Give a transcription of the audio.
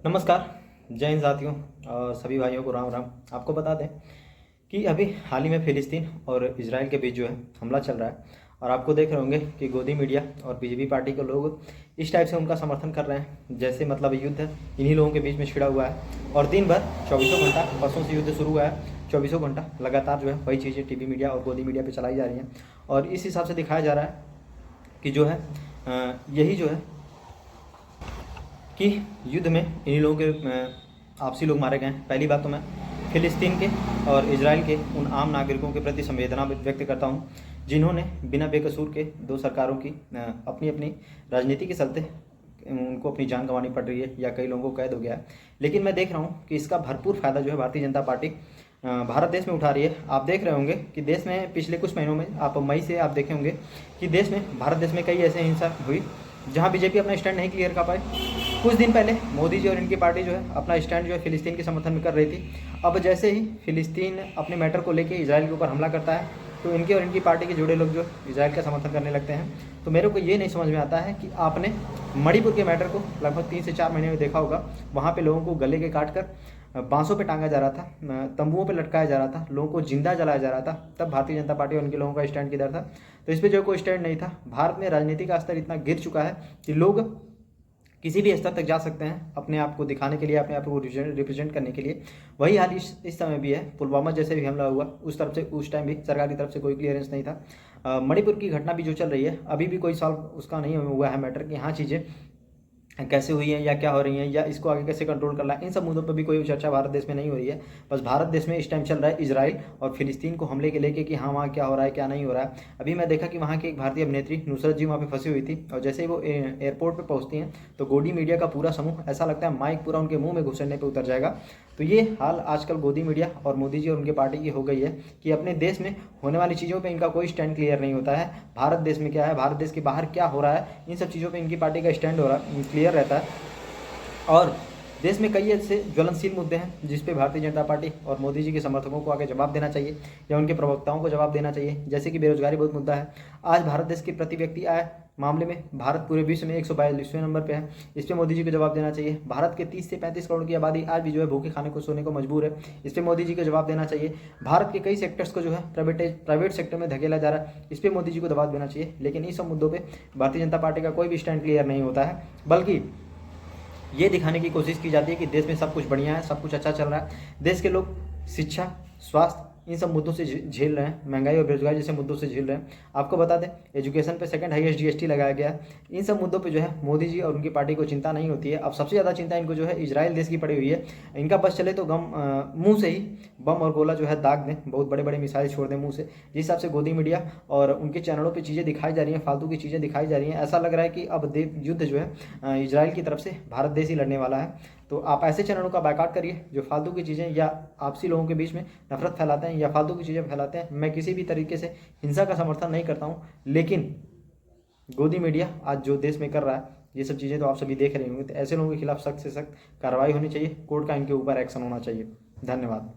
नमस्कार। जय हिंद साथियों और सभी भाइयों को राम राम। आपको बता दें कि अभी हाल ही में फ़िलिस्तीन और इजराइल के बीच जो है हमला चल रहा है और आपको देख रहे होंगे कि गोदी मीडिया और बीजेपी पार्टी के लोग इस टाइप से उनका समर्थन कर रहे हैं जैसे मतलब युद्ध इन्हीं लोगों के बीच में छिड़ा हुआ है और दिन भर चौबीसों घंटा परसों से युद्ध शुरू हुआ है। चौबीसों घंटा लगातार जो है वही चीज़ें टीवी मीडिया और गोदी मीडिया पर चलाई जा रही हैं और इस हिसाब से दिखाया जा रहा है कि जो है यही जो है कि युद्ध में इन्हीं लोगों के आपसी लोग मारे गए हैं। पहली बात तो मैं फ़िलिस्तीन के और इजराइल के उन आम नागरिकों के प्रति संवेदना व्यक्त करता हूं जिन्होंने बिना बेकसूर के दो सरकारों की अपनी अपनी राजनीति के चलते उनको अपनी जान गंवानी पड़ रही है या कई लोगों को कैद हो गया है। लेकिन मैं देख रहा हूं कि इसका भरपूर फ़ायदा जो है भारतीय जनता पार्टी भारत देश में उठा रही है। आप देख रहे होंगे कि देश में पिछले कुछ महीनों में आप मई से आप देखे होंगे कि देश में भारत देश में कई ऐसे हिंसा हुई जहां बीजेपी अपना स्टैंड नहीं क्लियर कर पाई। कुछ दिन पहले मोदी जी और इनकी पार्टी जो है अपना स्टैंड जो है फ़िलिस्तीन के समर्थन में कर रही थी। अब जैसे ही फ़िलिस्तीन अपने मैटर को लेके इजराइल के ऊपर हमला करता है तो इनके और इनकी पार्टी के जुड़े लोग जो इजराइल का समर्थन करने लगते हैं। तो मेरे को ये नहीं समझ में आता है कि आपने मणिपुर के मैटर को लगभग 3 से 4 महीने में देखा होगा। वहाँ पर लोगों को गले के काट कर बांसों पे टांगा जा रहा था, तंबुओं पे लटकाया जा रहा था, लोगों को जिंदा जलाया जा रहा था। तब भारतीय जनता पार्टी और उनके लोगों का स्टैंड किधर था? तो इस पर जो कोई स्टैंड नहीं था। भारत में राजनीति का स्तर इतना गिर चुका है कि लोग किसी भी स्तर तक जा सकते हैं अपने आप को दिखाने के लिए, अपने आप को रिप्रेजेंट करने के लिए। वही हाल इस समय भी है। पुलवामा जैसे भी हमला हुआ उस टाइम भी सरकार की तरफ से कोई क्लियरेंस नहीं था। मणिपुर की घटना भी जो चल रही है अभी भी कोई सॉल्व उसका नहीं हुआ है मैटर कि हाँ चीज़ें कैसे हुई हैं या क्या हो रही हैं या इसको आगे कैसे कंट्रोल करना है। इन सब मुद्दों पर भी कोई चर्चा भारत देश में नहीं हो रही है। बस भारत देश में इस टाइम चल रहा है इजराइल और फ़िलिस्तीन को हमले के लेके कि हाँ वहाँ क्या हो रहा है क्या नहीं हो रहा है। अभी मैं देखा कि वहाँ की एक भारतीय अभिनेत्री नुसरत जी वहाँ पे फंसी हुई थी और जैसे ही वो एयरपोर्ट पर पहुँचती हैं तो गोदी मीडिया का पूरा समूह, ऐसा लगता है माइक पूरा उनके मुँह में घुसने पर उतर जाएगा। तो ये हाल आजकल गोदी मीडिया और मोदी जी और उनके पार्टी की हो गई है कि अपने देश में होने वाली चीज़ों पे इनका कोई स्टैंड क्लियर नहीं होता है। भारत देश में क्या है, भारत देश के बाहर क्या हो रहा है, इन सब चीज़ों पे इनकी पार्टी का स्टैंड हो रहा क्लियर रहता है। और देश में कई ऐसे ज्वलनशील मुद्दे हैं जिस पे भारतीय जनता पार्टी और मोदी जी के समर्थकों को आगे जवाब देना चाहिए या उनके प्रवक्ताओं को जवाब देना चाहिए। जैसे कि बेरोजगारी बहुत मुद्दा है। आज भारत देश के प्रति व्यक्ति आय मामले में भारत पूरे विश्व में 142वें नंबर पे है। इस पे मोदी जी को जवाब देना चाहिए। भारत के 30 से 35 करोड़ की आबादी आज भी जो है भूखे खाने को सोने को मजबूर है। इस पे मोदी जी को जवाब देना चाहिए। भारत के कई सेक्टर्स को जो है प्राइवेट सेक्टर में धकेला जा रहा है, इस पे मोदी जी को जवाब देना चाहिए। लेकिन इन सब मुद्दों पर भारतीय जनता पार्टी का कोई भी स्टैंड क्लियर नहीं होता है, बल्कि ये दिखाने की कोशिश की जाती है कि देश में सब कुछ बढ़िया है, सब कुछ अच्छा चल रहा है। देश के लोग शिक्षा, स्वास्थ्य इन सब मुद्दों से झेल रहे हैं, महंगाई और बेरोजगारी जैसे मुद्दों से झेल रहे हैं। आपको बता दें एजुकेशन पे सेकंड हाईएस्ट जीएसटी लगाया गया है। इन सब मुद्दों पे जो है मोदी जी और उनकी पार्टी को चिंता नहीं होती है। अब सबसे ज़्यादा चिंता इनको जो है इजराइल देश की पड़ी हुई है। इनका बस चले तो मुँह से ही बम और गोला जो है दाग दें, बहुत बड़े बड़े मिसाइल छोड़ दें मुँह से। जिस हिसाब से गोदी मीडिया और उनके चैनलों पर चीज़ें दिखाई जा रही हैं, फालतू की चीज़ें दिखाई जा रही हैं, ऐसा लग रहा है कि अब युद्ध जो है इजराइल की तरफ से भारत देश ही लड़ने वाला है। तो आप ऐसे चैनलों का बायकॉट करिए जो फालतू की चीज़ें या आपसी लोगों के बीच में नफरत फैलाते हैं या फालतू की चीज़ें फैलाते हैं। मैं किसी भी तरीके से हिंसा का समर्थन नहीं करता हूँ, लेकिन गोदी मीडिया आज जो देश में कर रहा है ये सब चीज़ें तो आप सभी देख रहे होंगे। तो ऐसे लोगों के खिलाफ सख्त से सख्त कार्रवाई होनी चाहिए, कोर्ट का इनके ऊपर एक्शन होना चाहिए। धन्यवाद।